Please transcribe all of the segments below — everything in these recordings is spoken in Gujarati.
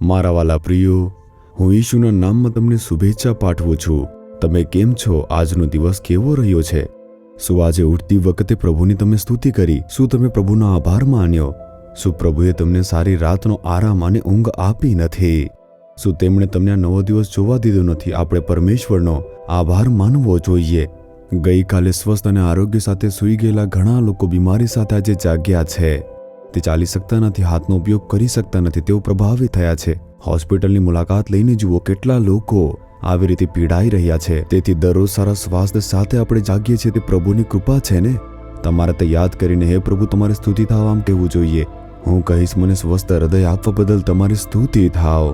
મારા વાલા પ્રિયો, હું ઈશુના નામમાં તમને શુભેચ્છા પાઠવું છું. તમે કેમ છો? આજનો દિવસ કેવો રહ્યો છે? શું આજે ઉઠતી વખતે પ્રભુની તમે સ્તુતિ કરી? શું તમે પ્રભુનો આભાર માન્યો? શું પ્રભુએ તમને સારી રાતનો આરામ અને ઊંઘ આપી નથી? શું તેમણે તમને આ નવો દિવસ જોવા દીધો નથી? આપણે પરમેશ્વરનો આભાર માનવો જોઈએ. ગઈકાલે સ્વસ્થ અને આરોગ્ય સાથે સૂઈ ગયેલા ઘણા લોકો બીમારી સાથે આજે જાગ્યા છે. તે ચાલી શકતા નથી, હાથનો ઉપયોગ કરી શકતા નથી, તેઓ પ્રભાવિત થયા છે. હોસ્પિટલની મુલાકાત લઈને જુઓ કેટલા લોકો આવી રીતે પીડાઈ રહ્યા છે. તેથી દરરોજ સારા સ્વાસ્થ્ય સાથે આપણે જાગીએ છીએ તે પ્રભુની કૃપા છે ને. તમારે તે યાદ કરીને હે પ્રભુ તમારી સ્તુતિ થાવ આમ કહેવું જોઈએ. હું કહીશ મને સ્વસ્થ હૃદય આપવા બદલ તમારી સ્તુતિ થાવ,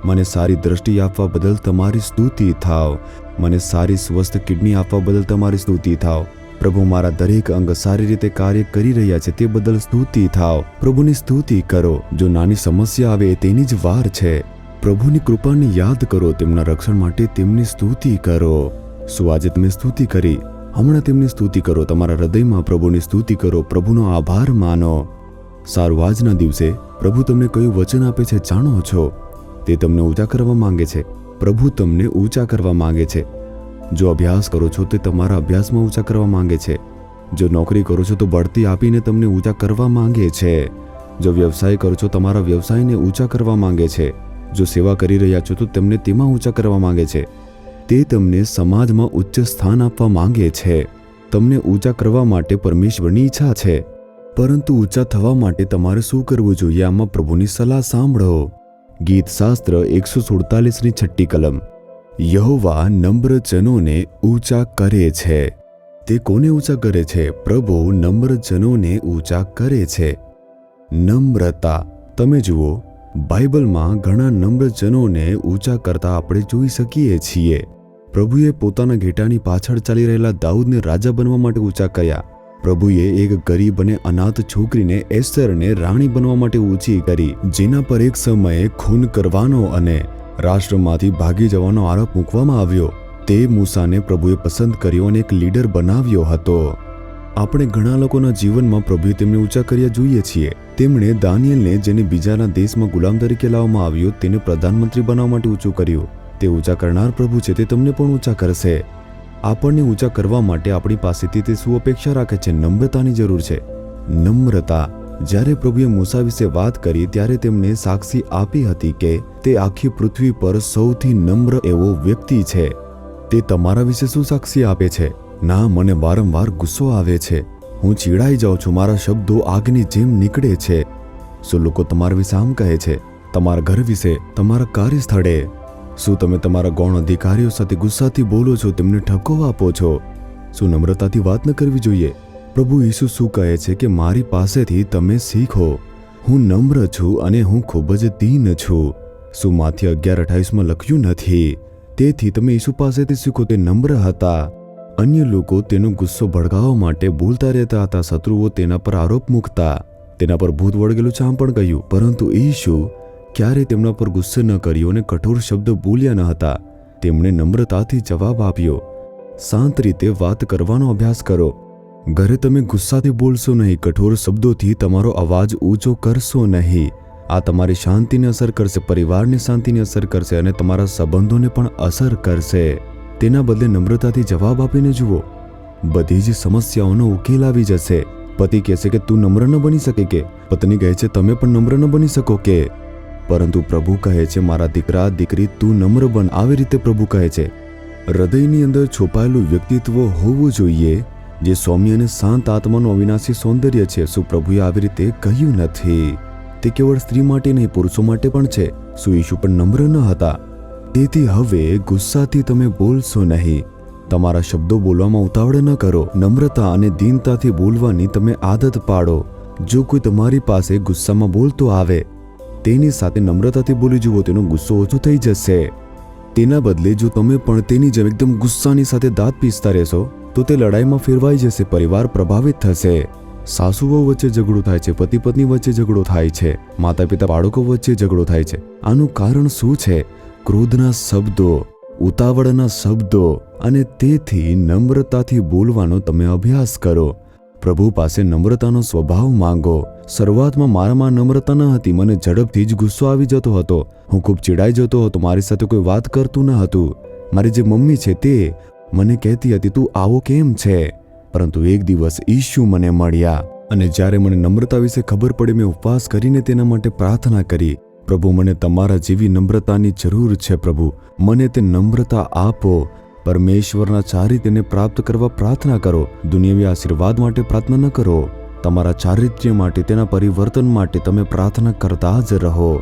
મને સારી દ્રષ્ટિ આપવા બદલ તમારી સ્તુતિ થાવ, મને સારી સ્વસ્થ કિડની આપવા બદલ તમારી સ્તુતિ થાવ. પ્રભુ મારા દરેક અંગ સારી રીતે કાર્ય કરી રહ્યા છે તે બદલ સ્તુતિ થાવ. પ્રભુની સ્તુતિ કરો. જો નાની સમસ્યા આવે તેની જ વાર છે. પ્રભુની કૃપાને યાદ કરો, તેમના રક્ષણ માટે તેમની સ્તુતિ કરો. શું આજે તમે સ્તુતિ કરી? હમણાં તેમની સ્તુતિ કરો. તમારા હૃદયમાં પ્રભુની સ્તુતિ કરો, પ્રભુનો આભાર માનો. સારું, આજના દિવસે પ્રભુ તમને કયું વચન આપે છે જાણો છો? તે તમને ઊંચા કરવા માંગે છે. પ્રભુ તમને ઊંચા કરવા માંગે છે. જો અભ્યાસ કરો છો તો તમારા અભ્યાસમાં ઊંચા કરવા માંગે છે. જો નોકરી કરો છો તો બઢતી આપીને તમને ઊંચા કરવા માંગે છે. જો વ્યવસાય કરો છો તમારા વ્યવસાયને ઊંચા કરવા માંગે છે. જો સેવા કરી રહ્યા છો તો તેમને તેમાં ઊંચા કરવા માંગે છે. તે તમને સમાજમાં ઉચ્ચ સ્થાન આપવા માંગે છે. તમને ઊંચા કરવા માટે પરમેશ્વરની ઈચ્છા છે. પરંતુ ઊંચા થવા માટે તમારે શું કરવું જોઈએ? આમાં પ્રભુની સલાહ સાંભળો. ગીત શાસ્ત્ર 147 કલમ. યહોવા નમ્ર જનોને ઊંચા કરે છે. તે કોને ઊંચા કરે છે? પ્રભુ નમ્ર જનોને ઊંચા કરે છે. નમ્રતા. તમે જુઓ, બાઇબલમાં ઘણા નમ્ર જનોને ઊંચા કરતા આપણે જોઈ શકીએ છીએ. પ્રભુએ પોતાના ઘેટાની પાછળ ચાલી રહેલા દાઉદને રાજા બનવા માટે ઊંચા કર્યા. પ્રભુએ એક ગરીબ અને અનાથ છોકરીને એસ્તરને રાણી બનવા માટે ઊંચી કરી, જેના પર એક સમયે ખૂન કરવાનો અને રાષ્ટ્રમાંથી ભાગી જવાનો આરોપ મૂકવામાં આવ્યો. તે મૂસાને પ્રભુએ પસંદ કર્યો અને એક લીડર બનાવ્યો હતો. આપણે ઘણા લોકોના જીવનમાં પ્રભુએ તેમને ઊંચા કર્યા જોઈએ છીએ. તેમણે દાનિયેલને, જેને બીજાના દેશમાં ગુલામ તરીકે લાવવામાં આવ્યો, તેને પ્રધાનમંત્રી બનાવવા માટે ઊંચું કર્યું. તે ઊંચા કરનાર પ્રભુ છે, તે તમને પણ ઊંચા કરશે. આપણને ઊંચા કરવા માટે આપણી પાસેથી તે શું અપેક્ષા રાખે છે? નમ્રતાની જરૂર છે. નમ્રતા. જ્યારે પ્રભુએ મૂસા વિશે વાત કરી ત્યારે તેમણે સાક્ષી આપી હતી કે તે આખી પૃથ્વી પર સૌથી નમ્ર એવો વ્યક્તિ છે. તે તમારા વિશે શું સાક્ષી આપે છે? ના, મને વારંવાર ગુસ્સો આવે છે, હું ચીડાઈ જાઉં છું, મારા શબ્દો આગની જેમ નીકળે છે. શું લોકો તમારા વિશે આમ કહે છે? તમારા ઘર વિશે, તમારા કાર્યસ્થળે? શું તમે તમારા ગૌણ અધિકારીઓ સાથે ગુસ્સાથી બોલો છો, તેમને ઠપકો આપો છો? શું નમ્રતાથી વાત ન કરવી જોઈએ? પ્રભુ ઈસુ શું કહે છે કે મારી પાસેથી તમે શીખો, હું નમ્ર છું અને હું ખૂબ જ દીન છું. શું માથ્ય 11:28 લખ્યું નથી? તેથી તમે ઈસુ પાસેથી શીખો. તે નમ્ર હતા. અન્ય લોકો તેનો ગુસ્સો ભડકાવવા માટે બોલતા રહેતા હતા. શત્રુઓ તેના પર આરોપ મૂકતા, તેના પર ભૂત વળગેલું છે આમ પણ કહ્યું. પરંતુ ઈસુ ક્યારે તેમના પર ગુસ્સે ન કર્યો અને કઠોર શબ્દ બોલ્યા ન હતા. તેમણે નમ્રતાથી જવાબ આપ્યો. શાંત રીતે વાત કરવાનો અભ્યાસ કરો. ઘરે તમે ગુસ્સાથી બોલશો નહીં, કઠોર શબ્દોથી તમારો અવાજ ઊંચો કરશો નહીં. આ તમારી શાંતિને અસર કરશે, પરિવારની શાંતિને અસર કરશે અને તમારા સંબંધોને પણ અસર કરશે. તેના બદલે નમ્રતાથી જવાબ આપીને જુઓ, બધી જ સમસ્યાઓનો ઉકેલ આવી જશે. પતિ કહેશે કે તું નમ્ર ન બની શકે કે? પત્ની કહે છે તમે પણ નમ્ર ન બની શકો કે? પરંતુ પ્રભુ કહે છે મારા દીકરા દીકરી તું નમ્ર બન. આવી રીતે પ્રભુ કહે છે. હૃદયની અંદર છુપાયેલું વ્યક્તિત્વ હોવું જોઈએ જે સૌમ્ય અને શાંત આત્માનું અવિનાશી સૌંદર્ય છે. શું પ્રભુએ આવી રીતે કહ્યું નથી? તે કેવળ સ્ત્રી માટે નહીં, પુરુષો માટે પણ છે. શું ઈશુ પણ નમ્ર ન હતા? તેથી હવે ગુસ્સાથી તમે બોલશો નહીં. તમારા શબ્દો બોલવામાં ઉતાવળ ન કરો. નમ્રતા અને દીનતાથી બોલવાની તમે આદત પાડો. જો કોઈ તમારી પાસે ગુસ્સામાં બોલતો આવે, તેની સાથે નમ્રતાથી બોલી જુઓ, તેનો ગુસ્સો ઓછો થઈ જશે. તેના બદલે જો તમે પણ તેની જેમ એકદમ ગુસ્સાની સાથે દાંત પીસતા રહેશો તો તે લડાઈમાં ફેરવાઈ જશે, પરિવાર પ્રભાવિત થશે. સાસુઓ વચ્ચે ઝઘડો થાય છે, પતિ પત્ની વચ્ચે ઝઘડો થાય છે, માતા પિતા બાળકો વચ્ચે ઝઘડો થાય છે. આનું કારણ શું છે? ક્રોધના શબ્દો, ઉતાવળના શબ્દો. અને તેથી નમ્રતાથી બોલવાનો તમે અભ્યાસ કરો. પ્રભુ પાસે નમ્રતાનો સ્વભાવ માંગો. શરૂઆતમાં મારામાં નમ્રતા ન હતી. મને ઝડપથી જ ગુસ્સો આવી જતો હતો. હું ખૂબ ચીડાઈ જતો હતો. મારી સાથે કોઈ વાત કરતું ન હતું. મારી જે મમ્મી છે તે મને કહેતી હતી, તું આવો કેમ છે? પરંતુ એક દિવસ ઈશુ મને મળ્યા અને જ્યારે મને નમ્રતા વિશે ખબર પડી, મેં ઉપવાસ કરીને તેના માટે પ્રાર્થના કરી. પ્રભુ, મને તમારા જેવી નમ્રતાની જરૂર છે. પ્રભુ, મને તે નમ્રતા આપો. પરમેશ્વરના ચારિત્ર્યને પ્રાપ્ત કરવા પ્રાર્થના કરો. દુનિયાવી આશીર્વાદ માટે પ્રાર્થના ન કરો. તમારા ચારિત્ર્ય માટે, તેના પરિવર્તન માટે તમે પ્રાર્થના કરતા જ રહો.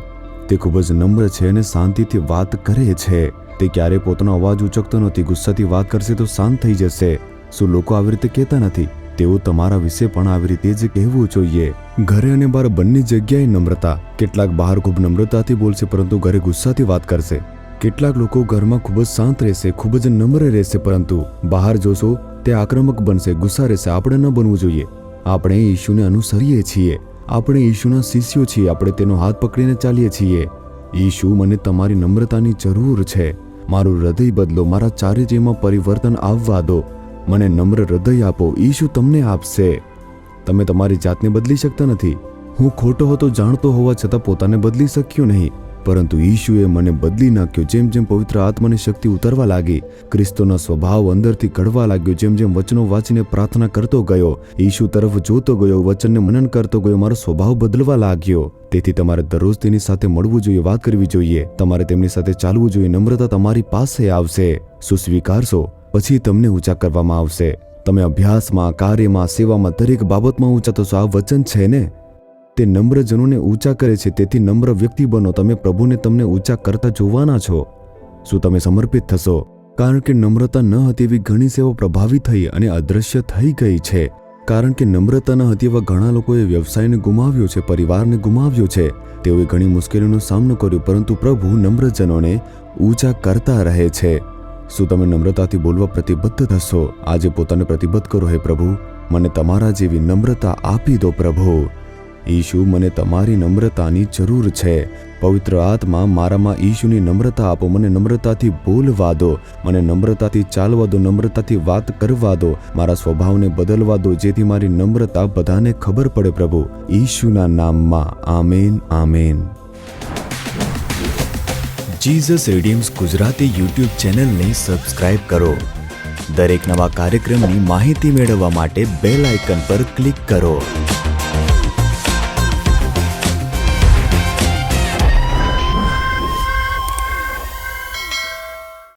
તે ખૂબ જ નમ્ર છે અને શાંતિથી વાત કરે છે. તે ક્યારેય પોતાનો અવાજ ઉચકતો નથી. ગુસ્સાથી વાત કરશે તો શાંત થઈ જશે. શું લોકો આવી રીતે કહેતા નથી? તેઓ તમારા વિશે પણ આવી રીતે જ કહેવું જોઈએ. ઘરે અને બહાર બંને જગ્યાએ નમ્રતા. કેટલાક બહાર ખૂબ નમ્રતાથી બોલશે પરંતુ ઘરે ગુસ્સાથી વાત કરશે. કેટલાક લોકો ઘરમાં ખૂબ જ શાંત રહેશે, ખૂબ જ નમ્ર રહેશે, પરંતુ બહાર જોશો તે આક્રમક બનશે, ગુસ્સા રહેશે. આપણે ન બનવું જોઈએ. આપણે ઈશુને અનુસરીએ છીએ. આપણે ઈશુના શિષ્યો છીએ. આપણે તેનો હાથ પકડીને ચાલીએ છીએ. ઈશુ, મને તમારી નમ્રતાની જરૂર છે. મારું હૃદય બદલો. મારા ચારિત્ર્યમાં પરિવર્તન આવવા દો. મને નમ્ર હૃદય આપો. ઈશુ તમને આપશે. તમે તમારી જાતને બદલી શકતા નથી. હું ખોટો હતો જાણતો હોવા છતાં પોતાને બદલી શક્યો નહીં, પરંતુ ઈશુએ મને બદલી નાખ્યો. જેમ જેમ પવિત્ર આત્માની શક્તિ ઉતરવા લાગી, ક્રિસ્તોનો સ્વભાવ અંદરથી ઘડવા લાગ્યો. જેમ જેમ વચનો વાંચીને પ્રાર્થના કરતો ગયો, ઈશુ તરફ જોતો ગયો, વચનને મનન કરતો ગયો, મારો સ્વભાવ બદલવા લાગ્યો. તેથી તમારે દરરોજ તેની સાથે મળવું જોઈએ, વાત કરવી જોઈએ. તમારે તેમની સાથે ચાલવું જોઈએ. નમ્રતા તમારી પાસે આવશે. શું સ્વીકારશો? પછી તમને ઊંચા કરવામાં આવશે. તમે અભ્યાસમાં, કાર્યમાં, સેવામાં, દરેક બાબતમાં ઊંચા થશો. આ વચન છે ને, તે નમ્રજનોને ઊંચા કરે છે. તેથી નમ્ર વ્યક્તિ બનો. તમે પ્રભુને તમને ઊંચા કરતા જોવાના છો. શું તમે સમર્પિત થશો? કારણ કે નમ્રતા ન હતી એવી ઘણી સેવા પ્રભાવિત થઈ અને અદૃશ્ય થઈ ગઈ છે. કારણ કે નમ્રતા ન હતી એવા ઘણા લોકોએ વ્યવસાયને ગુમાવ્યો છે, પરિવારને ગુમાવ્યો છે. તેઓએ ઘણી મુશ્કેલીઓનો સામનો કર્યો, પરંતુ પ્રભુ નમ્રજનોને ઊંચા કરતા રહે છે. શું તમે નમ્રતાથી બોલવા પ્રતિબદ્ધ થશો? આજે પોતાને પ્રતિબદ્ધ કરો. હે પ્રભુ, મને તમારા જેવી નમ્રતા આપી દો. પ્રભુ ઈશુ, મને તમારી નમ્રતાની જરૂર છે. પવિત્ર આત્મા, મારામાં ઈશુની નમ્રતા આપો. મને નમ્રતાથી બોલવા દો. મને નમ્રતાથી ચાલવા દો. નમ્રતાથી વાત કરવા દો. મારા સ્વભાવને બદલવા દો, જેથી મારી નમ્રતા બધાને ખબર પડે. પ્રભુ ઈશુના નામમાં. Amen, amen. Jesus redeems Gujarati YouTube ચેનલને સબસ્ક્રાઇબ કરો. દરેક નવા કાર્યક્રમની માહિતી મેળવવા માટે બેલ આઇકન પર ક્લિક કરો.